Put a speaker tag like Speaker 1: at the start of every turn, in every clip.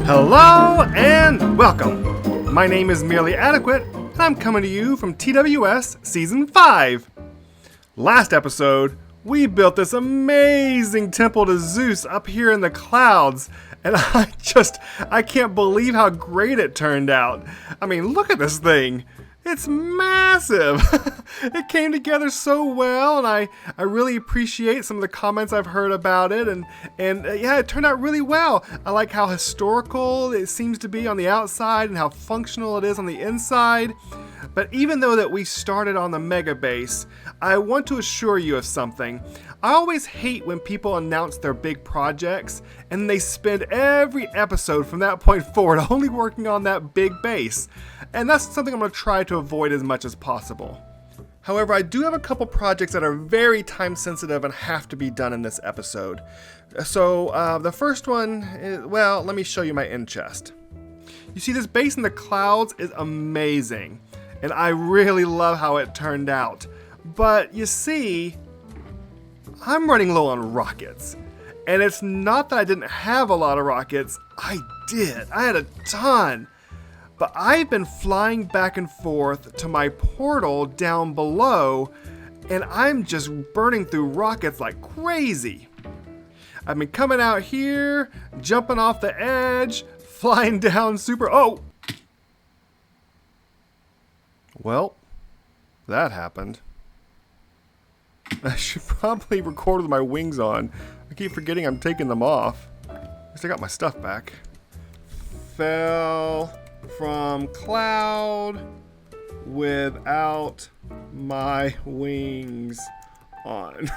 Speaker 1: Hello and welcome. My name is Merely Adequate, and I'm coming to you from TWS Season 5. Last episode, we built this amazing temple to Zeus up here in the clouds, and I can't believe how great it turned out. I mean, look at this thing. It's massive. It came together so well, and I really appreciate some of the comments I've heard about it, and yeah, it turned out really well. I like how historical it seems to be on the outside and how functional it is on the inside. But even though that we started on the mega base, I want to assure you of something. I always hate when people announce their big projects and they spend every episode from that point forward only working on that big base. And that's something I'm going to try to avoid as much as possible. However, I do have a couple projects that are very time sensitive and have to be done in this episode. So the first one is, well, let me show you my end chest. You see, this base in the clouds is amazing, and I really love how it turned out. But you see, I'm running low on rockets. And it's not that I didn't have a lot of rockets. I did. I had a ton. But I've been flying back and forth to my portal down below, and I'm just burning through rockets like crazy. I've been coming out here, jumping off the edge, flying down super... Oh! Well, that happened. I should probably record with my wings on. I keep forgetting I'm taking them off. At least I got my stuff back. Fell from cloud without my wings on.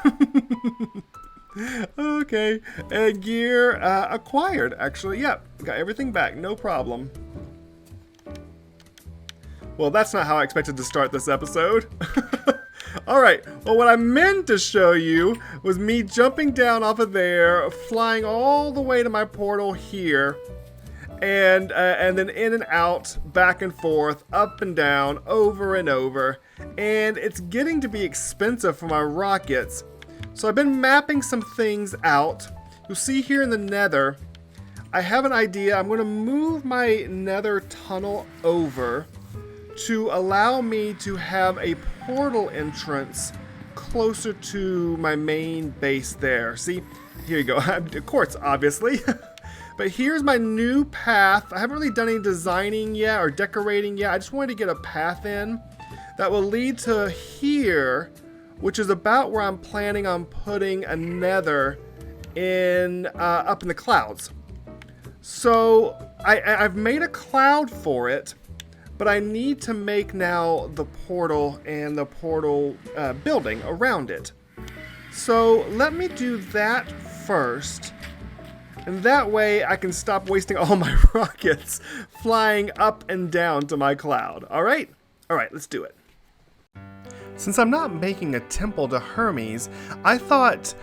Speaker 1: Okay, and gear acquired, actually. Yep, got everything back, no problem. Well, that's not how I expected to start this episode. Alright, well, what I meant to show you was me jumping down off of there, flying all the way to my portal here, and then in and out, back and forth, up and down, over and over. And it's getting to be expensive for my rockets. So I've been mapping some things out. You'll see here in the Nether, I have an idea. I'm going to move my Nether tunnel over to allow me to have a portal entrance closer to my main base there. See, here you go. Of course, obviously. But here's my new path. I haven't really done any designing yet or decorating yet. I just wanted to get a path in that will lead to here, which is about where I'm planning on putting a Nether in up in the clouds. So I've made a cloud for it, but I need to make now the portal and the portal building around it. So let me do that first. And that way I can stop wasting all my rockets flying up and down to my cloud. Alright? Alright, let's do it. Since I'm not making a temple to Hermes, I thought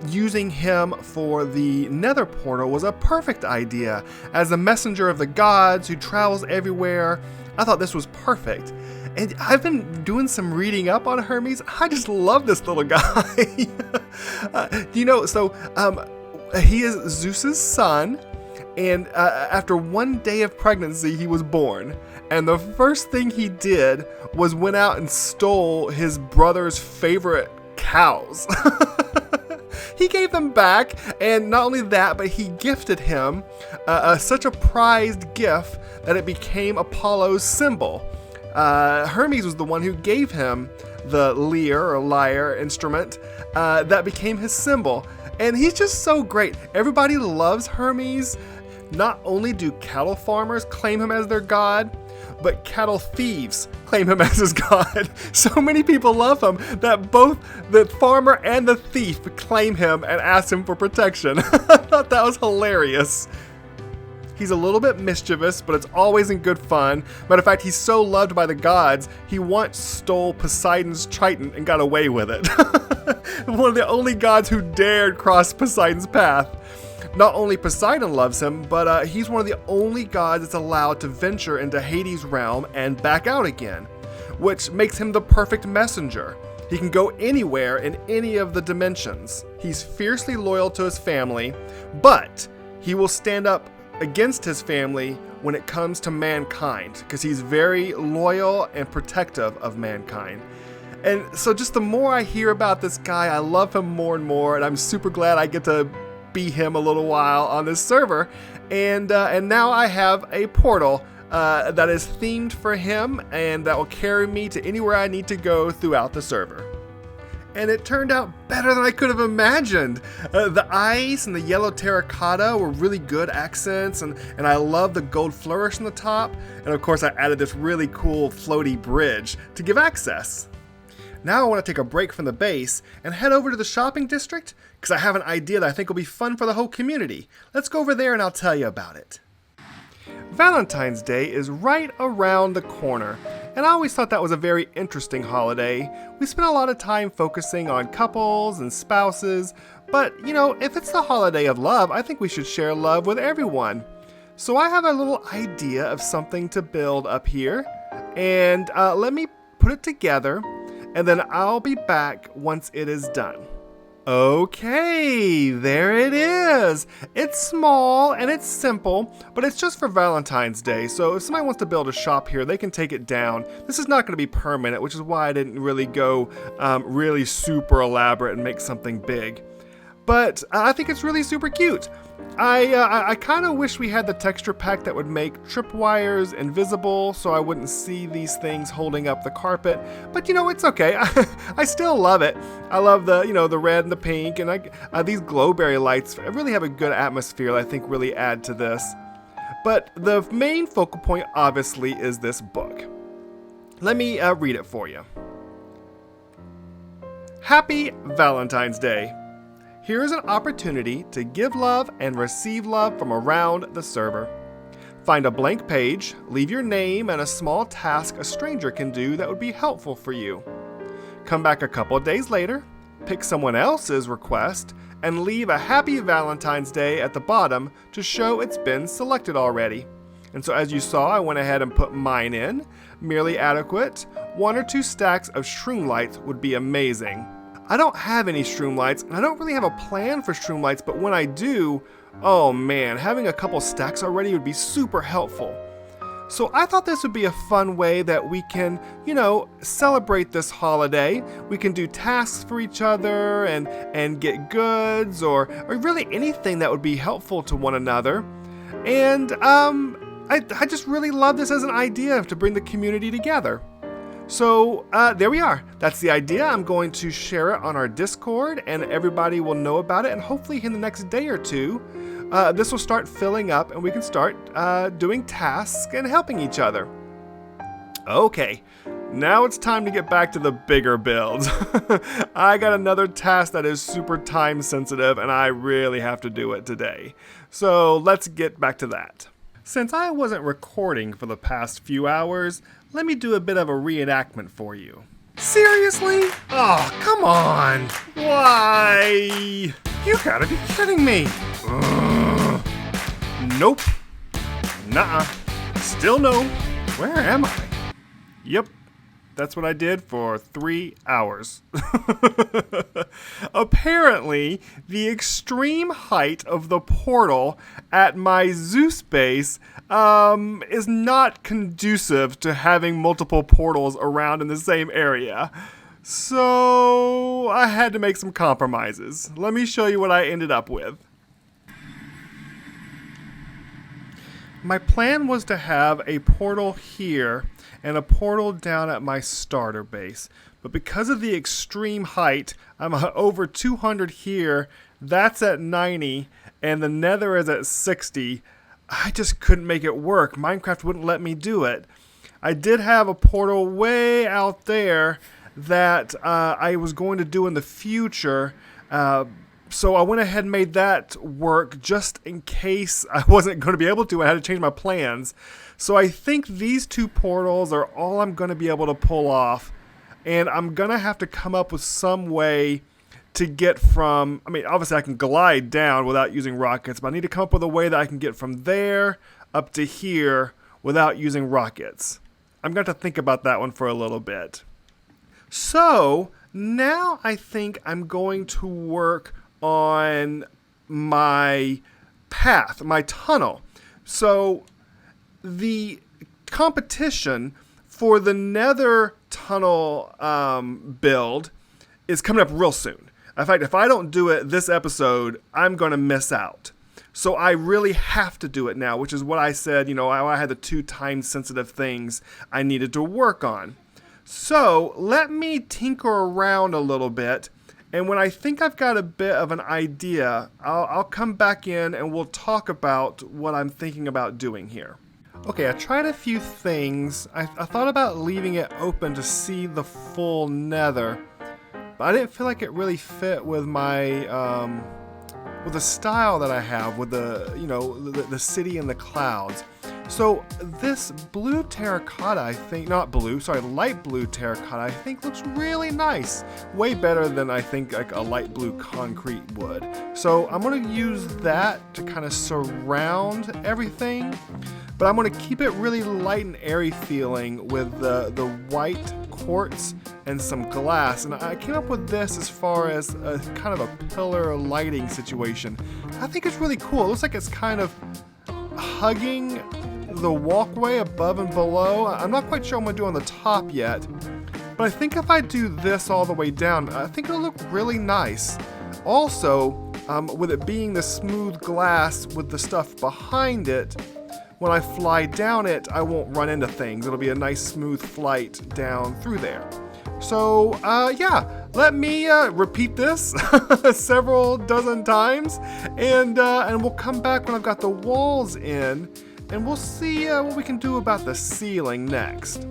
Speaker 1: using him for the Nether Portal was a perfect idea. As a messenger of the gods who travels everywhere, I thought this was perfect. And I've been doing some reading up on Hermes. I just love this little guy. He is Zeus's son, and after one day of pregnancy, he was born. And the first thing he did was went out and stole his brother's favorite cows. He gave them back, and not only that, but he gifted him such a prized gift that it became Apollo's symbol. Hermes was the one who gave him the lyre instrument that became his symbol. And he's just so great. Everybody loves Hermes. Not only do cattle farmers claim him as their god, but cattle thieves claim him as his god. So many people love him that both the farmer and the thief claim him and ask him for protection. I thought that was hilarious. He's a little bit mischievous, but it's always in good fun. Matter of fact, he's so loved by the gods, he once stole Poseidon's trident and got away with it. One of the only gods who dared cross Poseidon's path. Not only Poseidon loves him, but he's one of the only gods that's allowed to venture into Hades' realm and back out again, which makes him the perfect messenger. He can go anywhere in any of the dimensions. He's fiercely loyal to his family, but he will stand up against his family when it comes to mankind, because he's very loyal and protective of mankind. And so just the more I hear about this guy, I love him more and more, and I'm super glad I get to be him a little while on this server. And now I have a portal that is themed for him, and that will carry me to anywhere I need to go throughout the server. And it turned out better than I could have imagined. The ice and the yellow terracotta were really good accents, and I love the gold flourish on the top. And of course I added this really cool floaty bridge to give access. Now I want to take a break from the base and head over to the shopping district, because I have an idea that I think will be fun for the whole community. Let's go over there and I'll tell you about it. Valentine's Day is right around the corner, and I always thought that was a very interesting holiday. We spend a lot of time focusing on couples and spouses, but you know, if it's the holiday of love, I think we should share love with everyone. So I have a little idea of something to build up here, and let me put it together, and then I'll be back once it is done. Okay, there it is. It's small and it's simple, but it's just for Valentine's Day. So if somebody wants to build a shop here, they can take it down. This is not going to be permanent, which is why I didn't really go really super elaborate and make something big. But I think it's really super cute. I kind of wish we had the texture pack that would make tripwires invisible so I wouldn't see these things holding up the carpet. But you know, it's okay. I still love it. I love the, you know, the red and the pink, and these glowberry lights really have a good atmosphere that I think really add to this. But the main focal point obviously is this book. Let me read it for you. Happy Valentine's Day. Here is an opportunity to give love and receive love from around the server. Find a blank page, leave your name and a small task a stranger can do that would be helpful for you. Come back a couple days later, pick someone else's request, and leave a happy Valentine's Day at the bottom to show it's been selected already. And so as you saw, I went ahead and put mine in. Merely adequate. 1 or 2 stacks of shroom lights would be amazing. I don't have any shroom lights, and I don't really have a plan for shroom lights, but when I do, oh man, having a couple stacks already would be super helpful. So I thought this would be a fun way that we can, you know, celebrate this holiday. We can do tasks for each other and get goods or really anything that would be helpful to one another. And I just really love this as an idea to bring the community together. So there we are. That's the idea. I'm going to share it on our Discord and everybody will know about it, and hopefully in the next day or two this will start filling up and we can start doing tasks and helping each other. Okay, now it's time to get back to the bigger builds. I got another task that is super time sensitive and I really have to do it today. So let's get back to that. Since I wasn't recording for the past few hours, let me do a bit of a reenactment for you. Seriously? Oh, come on! Why? You gotta be kidding me! Nope. Nuh-uh. Still no. Where am I? Yep. That's what I did for 3 hours. Apparently, the extreme height of the portal at my Zeus base is not conducive to having multiple portals around in the same area. So I had to make some compromises. Let me show you what I ended up with. My plan was to have a portal here and a portal down at my starter base. But because of the extreme height, I'm over 200 here, that's at 90, and the nether is at 60. I just couldn't make it work. Minecraft wouldn't let me do it. I did have a portal way out there that I was going to do in the future, so I went ahead and made that work just in case I wasn't going to be able to. I had to change my plans. So I think these 2 portals are all I'm going to be able to pull off. And I'm going to have to come up with some way to get from, I mean, obviously I can glide down without using rockets, but I need to come up with a way that I can get from there up to here without using rockets. I'm going to have to think about that one for a little bit. So now I think I'm going to work on my path, my tunnel. So the competition for the Nether tunnel build is coming up real soon. In fact, if I don't do it this episode, I'm going to miss out. So I really have to do it now, which is what I said, I had the 2 time-sensitive things I needed to work on. So let me tinker around a little bit, and when I think I've got a bit of an idea, I'll come back in and we'll talk about what I'm thinking about doing here. Okay, I tried a few things. I thought about leaving it open to see the full Nether, but I didn't feel like it really fit with my with the style that I have with the city and the clouds. So this blue terracotta, light blue terracotta, I think looks really nice. Way better than I think like a light blue concrete would. So I'm gonna use that to kind of surround everything, but I'm gonna keep it really light and airy feeling with the white quartz and some glass. And I came up with this as far as a kind of a pillar lighting situation. I think it's really cool. It looks like it's kind of hugging the walkway above and below. I'm not quite sure what I'm gonna do on the top yet, but I think if I do this all the way down, I think it'll look really nice. Also, with it being the smooth glass with the stuff behind it, when I fly down it, I won't run into things. It'll be a nice smooth flight down through there. So, yeah, let me repeat this several dozen times, and we'll come back when I've got the walls in, and we'll see what we can do about the ceiling next.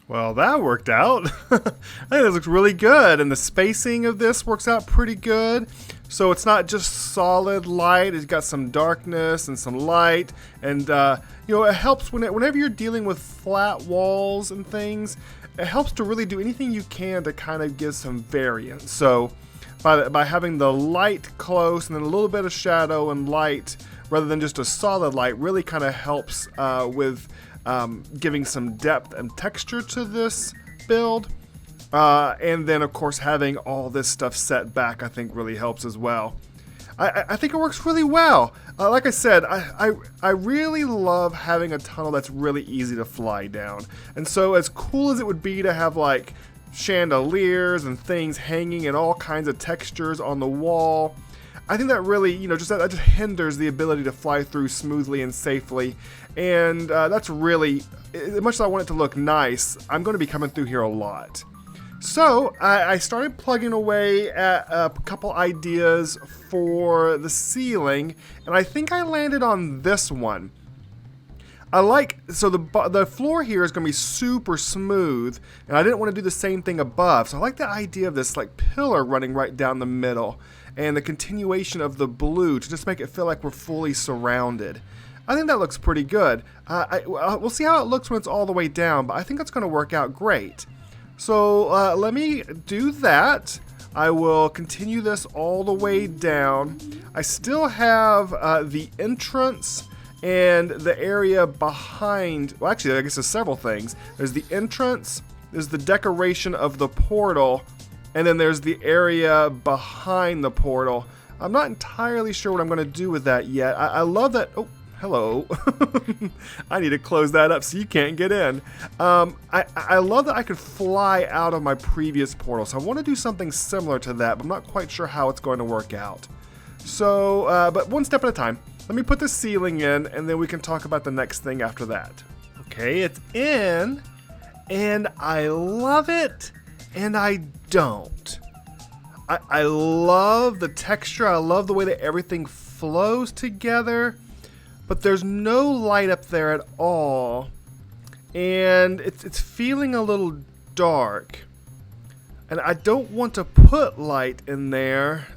Speaker 1: Well, that worked out. I think this looks really good, and the spacing of this works out pretty good. So it's not just solid light, it's got some darkness and some light, and it helps whenever you're dealing with flat walls and things, it helps to really do anything you can to kind of give some variance. So by having the light close and then a little bit of shadow and light rather than just a solid light really kind of helps with giving some depth and texture to this build. And then, of course, having all this stuff set back, I think, really helps as well. I think it works really well. Like I said, I really love having a tunnel that's really easy to fly down. And so as cool as it would be to have, like, chandeliers and things hanging and all kinds of textures on the wall, I think that really, that just hinders the ability to fly through smoothly and safely. And that's really, as much as I want it to look nice, I'm going to be coming through here a lot. So I started plugging away at a couple ideas for the ceiling, and I think I landed on this one. So the floor here is going to be super smooth, and I didn't want to do the same thing above. So I like the idea of this like pillar running right down the middle, and the continuation of the blue to just make it feel like we're fully surrounded. I think that looks pretty good. We'll see how it looks when it's all the way down, but I think it's going to work out great. So let me do that. I will continue this all the way down. I still have the entrance and the area behind. Well, actually, I guess there's several things. There's the entrance, there's the decoration of the portal, and then there's the area behind the portal. I'm not entirely sure what I'm going to do with that yet. I love that. Oh, hello. I need to close that up so you can't get in. I love that I could fly out of my previous portal, so I want to do something similar to that, but I'm not quite sure how it's going to work out. So, but one step at a time. Let me put the ceiling in, and then we can talk about the next thing after that. Okay, it's in, and I love it, and I don't. I love the texture. I love the way that everything flows together. But there's no light up there at all, and it's feeling a little dark, and I don't want to put light in there,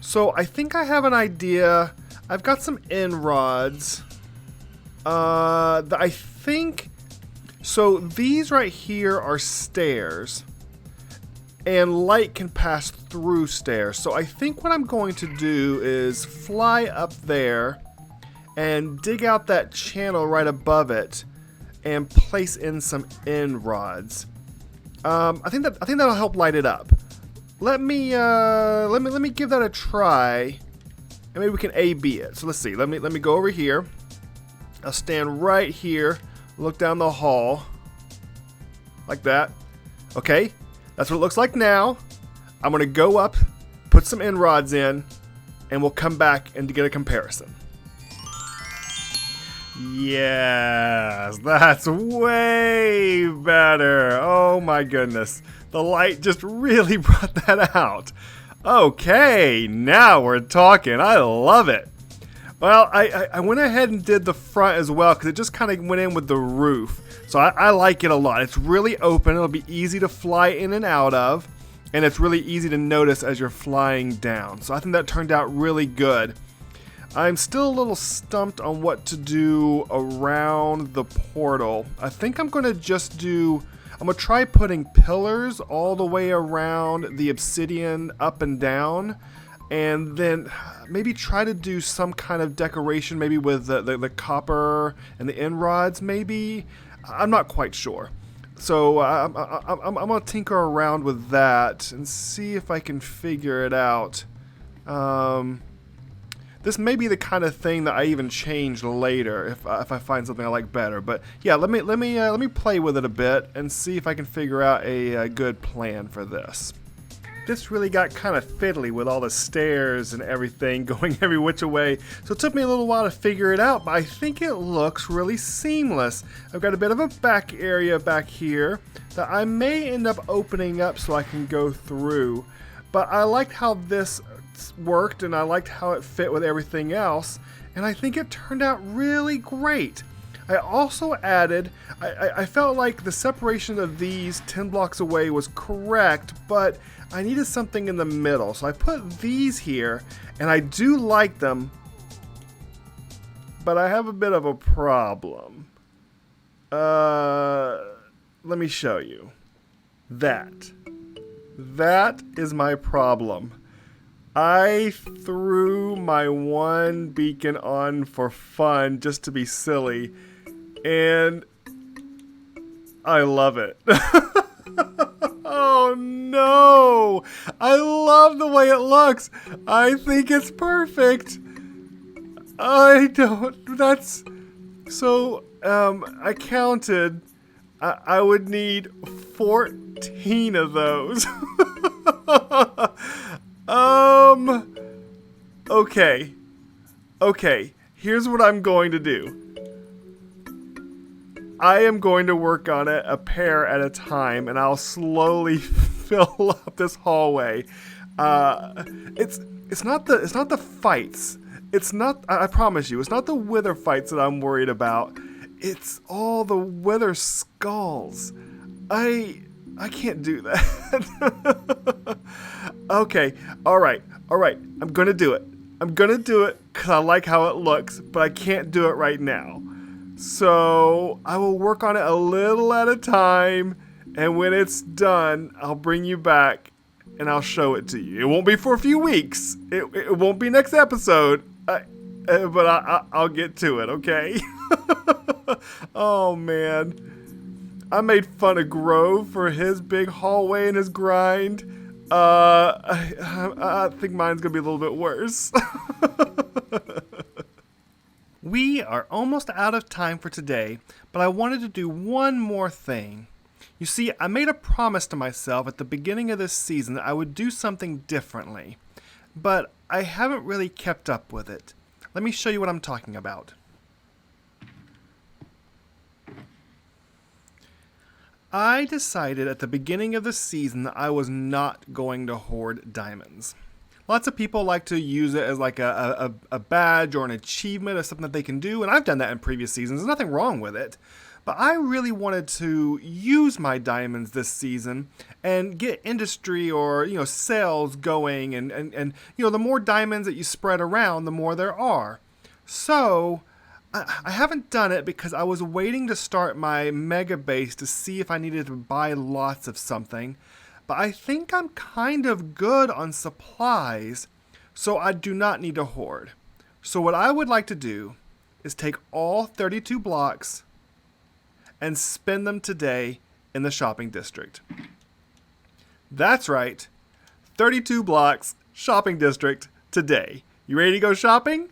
Speaker 1: so I think I have an idea. I've got some end rods that I think, so these right here are stairs, and light can pass through stairs, so I think what I'm going to do is fly up there and dig out that channel right above it and place in some end rods. I think that'll help light it up. Let me give that a try, and maybe we can A/B it. So let's see. Let me go over here. I'll stand right here, look down the hall, like that. Okay, that's what it looks like now. I'm gonna go up, put some end rods in, and we'll come back and get a comparison. Yes, that's way better. Oh my goodness. The light just really brought that out. Okay, now we're talking. I love it. Well, I went ahead and did the front as well because it just kind of went in with the roof. So I like it a lot. It's really open. It'll be easy to fly in and out of. And it's really easy to notice as you're flying down. So I think that turned out really good. I'm still a little stumped on what to do around the portal. I think I'm going to try putting pillars all the way around the obsidian up and down. And then maybe try to do some kind of decoration, maybe with the copper and the end rods, maybe. I'm not quite sure. So I'm going to tinker around with that and see if I can figure it out. This may be the kind of thing that I even change later if I find something I like better. But yeah, let me play with it a bit and see if I can figure out a good plan for this. This really got kind of fiddly with all the stairs and everything going every which way. So it took me a little while to figure it out, but I think it looks really seamless. I've got a bit of a back area back here that I may end up opening up so I can go through. But I liked how this worked and I liked how it fit with everything else, and I think it turned out really great. I also added, I felt like the separation of these 10 blocks away was correct, but I needed something in the middle. So I put these here, and I do like them, but I have a bit of a problem. Let me show you. That is my problem. I threw my one beacon on for fun just to be silly, and I love it. Oh no! I love the way it looks. I think it's perfect. I counted. I would need 14 of those. Okay, here's what I'm going to do. I am going to work on it a pair at a time, and I'll slowly fill up this hallway. It's not the fights. I promise you, it's not the wither fights that I'm worried about. It's all the wither skulls. I can't do that. Okay, alright, I'm gonna do it. I'm gonna do it because I like how it looks, but I can't do it right now. So I will work on it a little at a time, and when it's done, I'll bring you back and I'll show it to you. It won't be for a few weeks. It won't be next episode, but I'll get to it, okay? Oh man. I made fun of Grove for his big hallway and his grind. I think mine's gonna be a little bit worse. We are almost out of time for today, but I wanted to do one more thing. You see, I made a promise to myself at the beginning of this season that I would do something differently, but I haven't really kept up with it. Let me show you what I'm talking about. I decided at the beginning of the season that I was not going to hoard diamonds. Lots of people like to use it as like a badge or an achievement or something that they can do, and I've done that in previous seasons. There's nothing wrong with it. But I really wanted to use my diamonds this season and get industry or sales going, and the more diamonds that you spread around, the more there are. So I haven't done it because I was waiting to start my mega base to see if I needed to buy lots of something. But I think I'm kind of good on supplies, so I do not need to hoard. So what I would like to do is take all 32 blocks and spend them today in the shopping district. That's right. 32 blocks, shopping district, today. You ready to go shopping?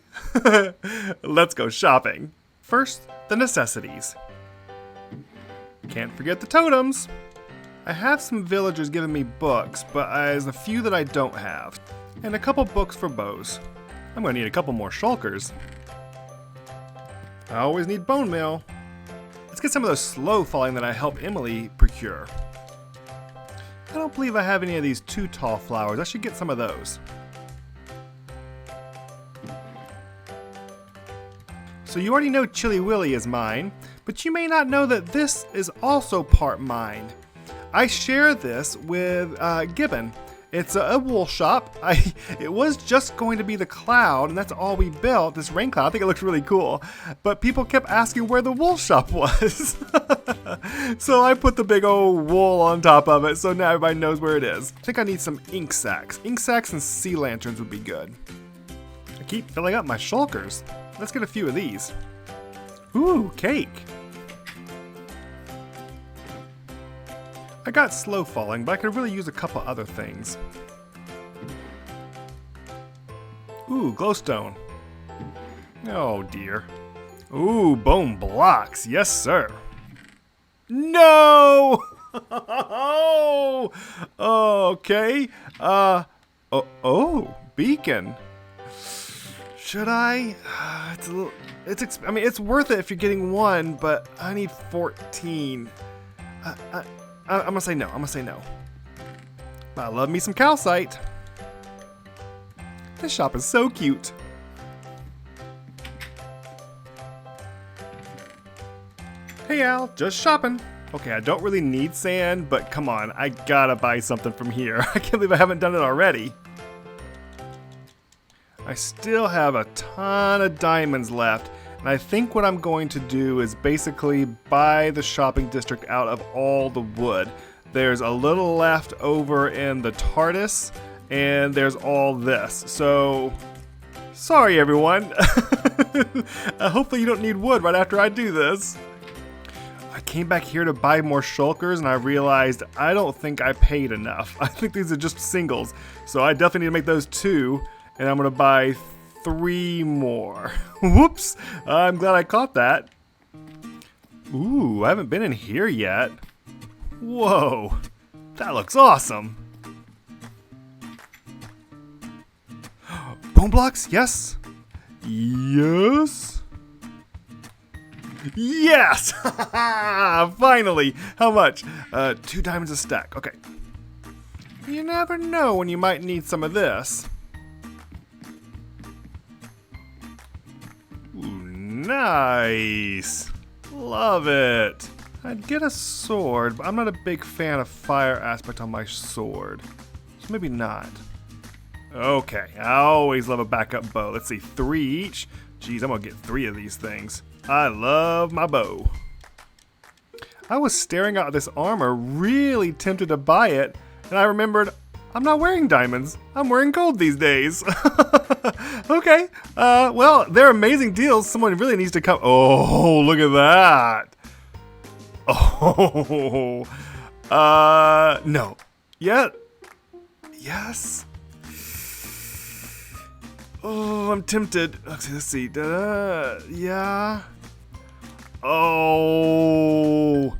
Speaker 1: Let's go shopping. First, the necessities. Can't forget the totems. I have some villagers giving me books, but there's a few that I don't have. And a couple books for bows. I'm gonna need a couple more shulkers. I always need bone meal. Let's get some of those slow falling that I helped Emily procure. I don't believe I have any of these too tall flowers. I should get some of those. So you already know Chili Willy is mine, but you may not know that this is also part mine. I share this with Gibbon. It's a wool shop. It was just going to be the cloud, and that's all we built, this rain cloud. I think it looks really cool. But people kept asking where the wool shop was. So I put the big old wool on top of it, so now everybody knows where it is. I think I need some ink sacks. Ink sacks and sea lanterns would be good. I keep filling up my shulkers. Let's get a few of these. Ooh, cake. I got slow falling, but I could really use a couple other things. Ooh, glowstone. Oh dear. Ooh, bone blocks. Yes, sir. No! Okay. Oh, beacon. Should I? It's a little. I mean, it's worth it if you're getting one, but I need 14. I'm gonna say no. I'm gonna say no. I love me some calcite. This shop is so cute. Hey Al, just shopping. Okay, I don't really need sand, but come on, I gotta buy something from here. I can't believe I haven't done it already. I still have a ton of diamonds left, and I think what I'm going to do is basically buy the shopping district out of all the wood. There's a little left over in the TARDIS, and there's all this. So, sorry everyone. Hopefully you don't need wood right after I do this. I came back here to buy more shulkers, and I realized I don't think I paid enough. I think these are just singles, so I definitely need to make those 2. And I'm gonna buy 3 more. Whoops, I'm glad I caught that. Ooh, I haven't been in here yet. Whoa, that looks awesome. Bone blocks, yes. Yes. Yes, finally. How much? 2 diamonds a stack, okay. You never know when you might need some of this. Nice! Love it! I'd get a sword, but I'm not a big fan of fire aspect on my sword. So maybe not. Okay, I always love a backup bow. Let's see, 3 each? Geez, I'm gonna get 3 of these things. I love my bow. I was staring out at this armor, really tempted to buy it, and I remembered I'm not wearing diamonds. I'm wearing gold these days. Okay. Well, they're amazing deals. Someone really needs to come. Oh, look at that. Oh. No. Yeah. Yes. Oh, I'm tempted. Let's see. Yeah. Oh.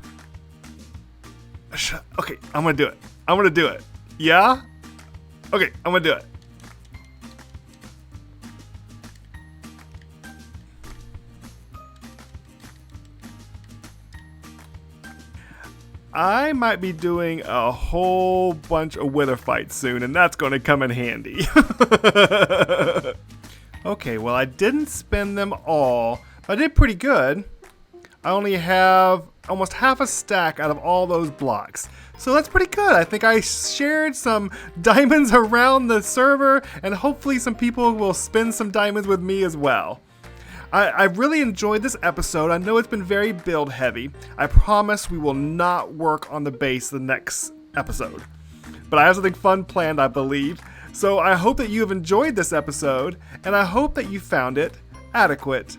Speaker 1: Okay, I'm gonna do it. I'm gonna do it. Yeah? Okay, I'm gonna do it. I might be doing a whole bunch of wither fights soon, and that's gonna come in handy. Okay, well I didn't spend them all, but I did pretty good. I only have almost half a stack out of all those blocks. So that's pretty good. I think I shared some diamonds around the server, and hopefully some people will spend some diamonds with me as well. I really enjoyed this episode. I know it's been very build heavy. I promise we will not work on the base the next episode. But I have something fun planned, I believe. So I hope that you have enjoyed this episode, and I hope that you found it adequate.